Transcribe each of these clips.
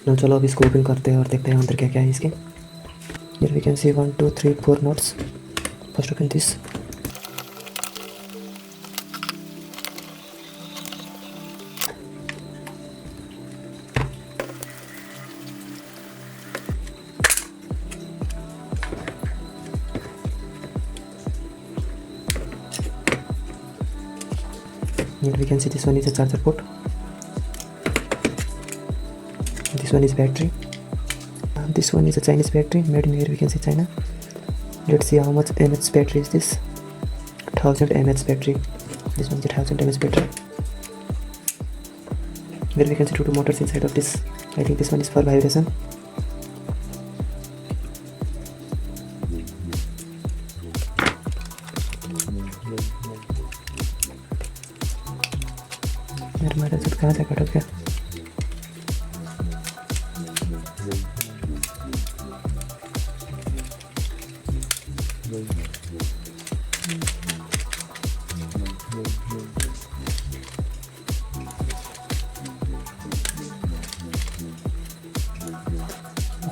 Now चलो अब इसको ओपन करते हैं और देखते हैं अंदर क्या क्या है इसके. Here we can see 1 2 3 4 notes. First open this. Here we can see this one is a charger port. This one is battery. This one is a Chinese battery made in here. We can see China. Let's see how much mAh battery is this. 1000 mAh battery. This one is a 1000 mAh battery. Here we can see two motors inside of this. I think this one is for vibration. यार मेरा suit कहाँ से cut गया?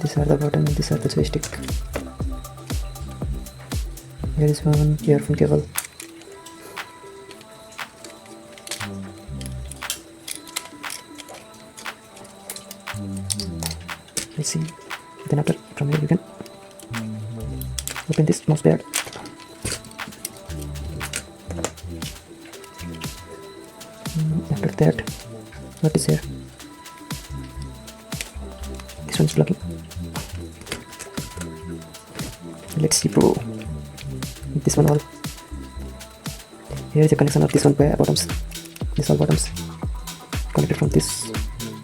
These are the button and these are the joystick. Here is one earphone cable. Let's see. Then after from here you can open this mouse pad. After that, what is here? This one's blocking. Let's see, bro. This one all. Here is a connection of this one pair bottoms. This all bottoms connected from this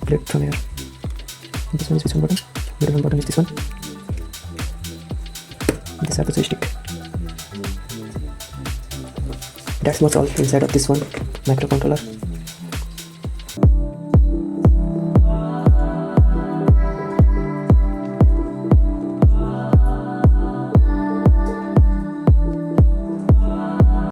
plate from here. This one is which one bottom? Middle one bottom is this one. These are the joystick. That's much all inside of this one microcontroller.